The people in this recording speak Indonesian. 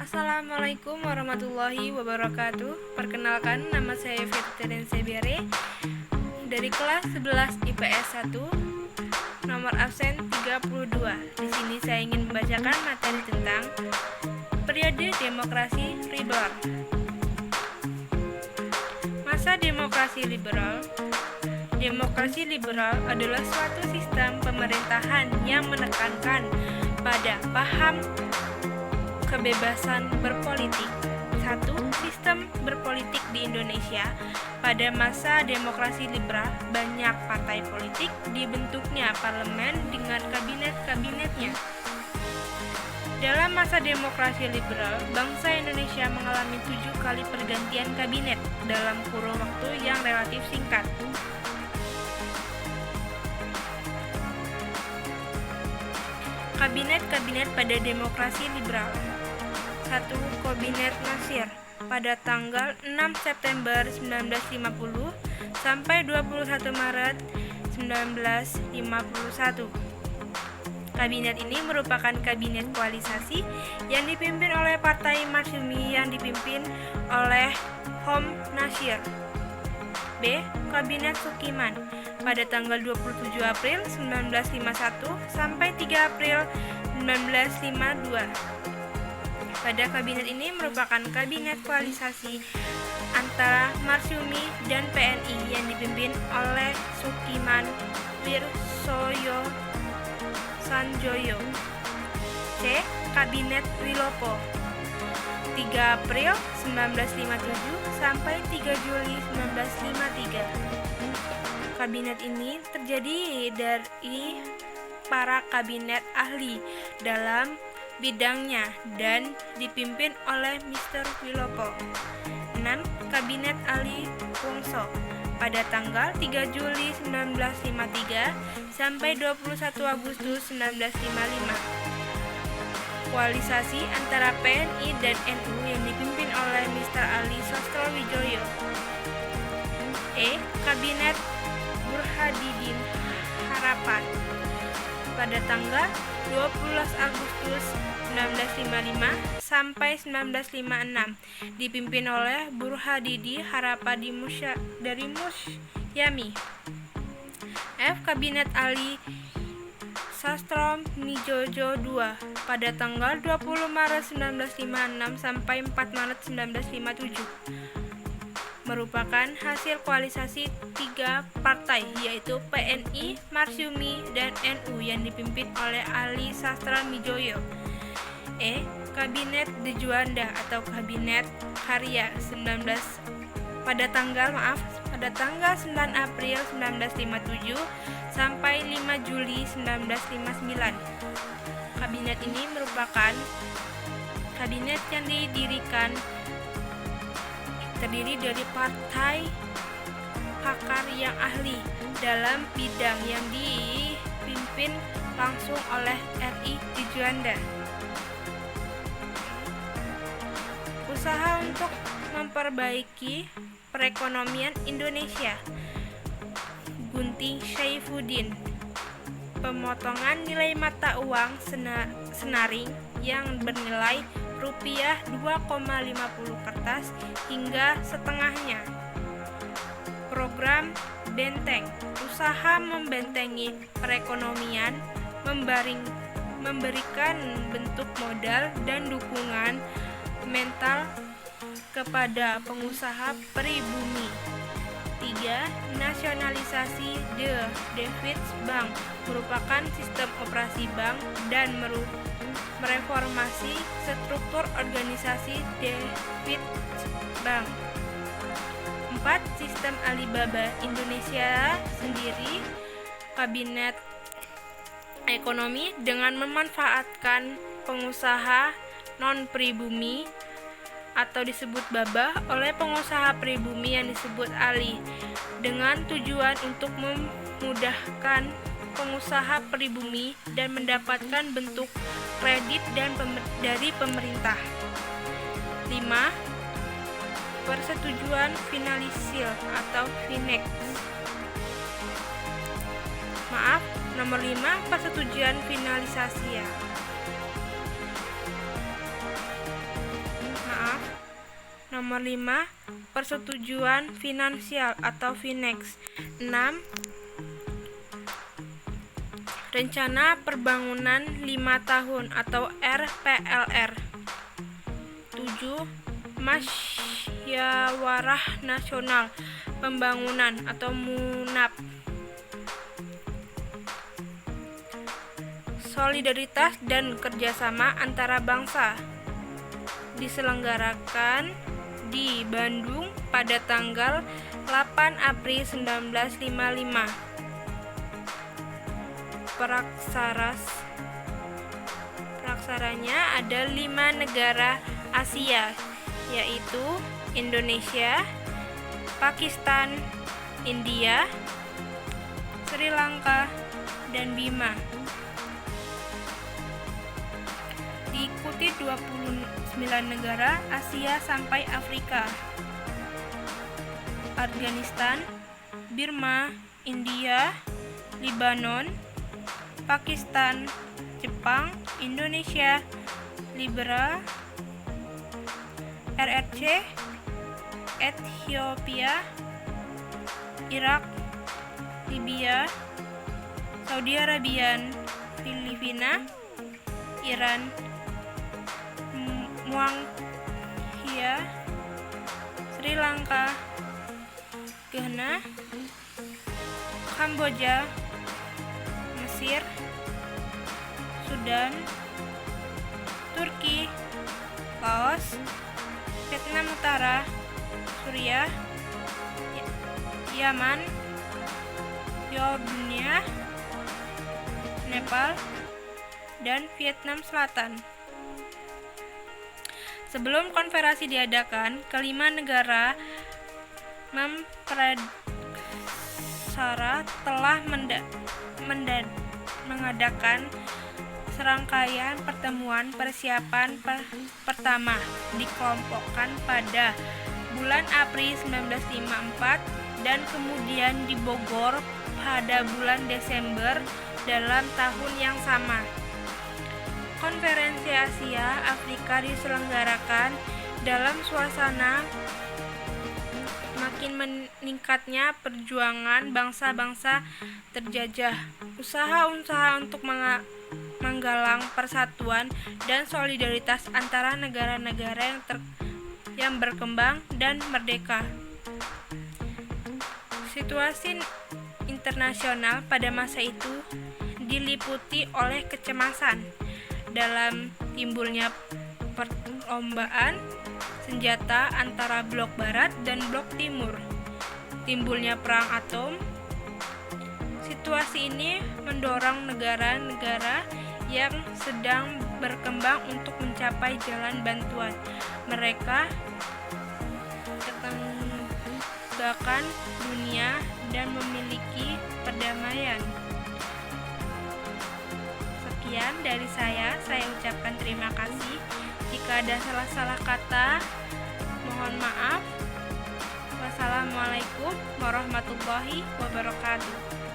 Assalamualaikum warahmatullahi wabarakatuh. Perkenalkan, nama saya Fitrin Sebere dari kelas 11 IPS 1, nomor absen 32. Di sini saya ingin membacakan materi tentang periode demokrasi liberal. Masa demokrasi liberal. Demokrasi liberal adalah suatu sistem pemerintahan yang menekankan pada paham kebebasan berpolitik. 1. Sistem berpolitik di Indonesia. Pada masa demokrasi liberal, banyak partai politik, dibentuknya parlemen dengan kabinet-kabinetnya. Dalam masa demokrasi liberal, bangsa Indonesia mengalami 7 kali pergantian kabinet dalam kurun waktu yang relatif singkat. Kabinet-kabinet pada demokrasi liberal. 1. Kabinet Nasir pada tanggal 6 September 1950 sampai 21 Maret 1951. Kabinet ini merupakan kabinet koalisasi yang dipimpin oleh Partai Masyumi yang dipimpin oleh Hom Nasir. B. Kabinet Sukiman pada tanggal 27 April 1951 sampai 3 April 1952. Pada kabinet ini merupakan kabinet koalisasi antara Marsumi dan PNI yang dipimpin oleh Sukiman Wirsoyo Sanjoyo. C. Kabinet Wilopo 3 April 1957 sampai 3 Juli 1953. Kabinet ini terdiri dari para kabinet ahli dalam bidangnya dan dipimpin oleh Mr. Wilopo. 6. Kabinet Ali Wongso pada tanggal 3 Juli 1953 sampai 21 Agustus 1955. Koalisasi antara PNI dan NU yang dipimpin oleh Mr. Ali Sostrowijoyo. E. Kabinet Burhanuddin Harapan pada tanggal 12 Agustus 1955 sampai 1956 dipimpin oleh Burhanuddin Harapan dari Musyami. F. Kabinet Ali Sostromijoyo II pada tanggal 20 Maret 1956 sampai 4 Maret 1957 merupakan hasil koalisasi 3 partai yaitu PNI, Marsumi, dan NU yang dipimpin oleh Ali Sostromijoyo. E. Kabinet De Juanda atau Kabinet Karya pada tanggal 9 April 1957 sampai 5 Juli 1959. Kabinet ini merupakan kabinet yang terdiri dari partai pakar yang ahli dalam bidang yang dipimpin langsung oleh RI De Juanda. Usaha untuk memperbaiki perekonomian Indonesia. Gunting Saifuddin. Pemotongan nilai mata uang senaring yang bernilai rupiah 2,50 kertas hingga setengahnya. Program Benteng. Usaha membentengi perekonomian, memberikan bentuk modal dan dukungan mental kepada pengusaha pribumi. 3. Nasionalisasi The Davids Bank merupakan sistem operasi bank dan mereformasi struktur organisasi Davids Bank. 4. Sistem Alibaba Indonesia sendiri. Kabinet ekonomi dengan memanfaatkan pengusaha non-pribumi atau disebut Baba oleh pengusaha pribumi yang disebut Ali dengan tujuan untuk memudahkan pengusaha pribumi dan mendapatkan bentuk kredit dari pemerintah. 5. Persetujuan Finansial atau FINEX. Nomor 5. Persetujuan finalisasi. Nomor 5, persetujuan finansial atau FINEX. 6, rencana pembangunan 5 tahun atau RPLR. 7, Musyawarah Nasional Pembangunan atau MUNAP. Solidaritas dan kerjasama antara bangsa diselenggarakan di Bandung pada tanggal 8 April 1955. Pelaksaranya ada 5 negara Asia, yaitu Indonesia, Pakistan, India, Sri Lanka, dan Bima. Diikuti 29 negara Asia sampai Afrika: Afghanistan, Burma, India, Lebanon, Pakistan, Jepang, Indonesia, Liberia, RRC, Ethiopia, Irak, Libya, Saudi Arabia, Filipina, Iran, Muangkhia, Sri Lanka, Ghana, Kamboja, Mesir, Sudan, Turki, Laos, Vietnam Utara, Suriah, Yaman, Yordania, Nepal, dan Vietnam Selatan. Sebelum konferensi diadakan, kelima negara memperaksara telah mengadakan serangkaian pertemuan persiapan pertama dikelompokkan pada bulan April 1954 dan kemudian di Bogor pada bulan Desember dalam tahun yang sama. Konferensi Asia Afrika diselenggarakan dalam suasana makin meningkatnya perjuangan bangsa-bangsa terjajah. Usaha-usaha untuk menggalang persatuan dan solidaritas antara negara-negara yang berkembang dan merdeka. Situasi internasional pada masa itu diliputi oleh kecemasan dalam timbulnya perlombaan senjata antara blok barat dan blok timur, timbulnya perang atom. Situasi ini mendorong negara-negara yang sedang berkembang untuk mencapai jalan bantuan mereka tetanggakan dunia dan memiliki perdamaian. Sekian dari saya ucapkan terima kasih. Jika ada salah-salah kata, mohon maaf. Wassalamualaikum warahmatullahi wabarakatuh.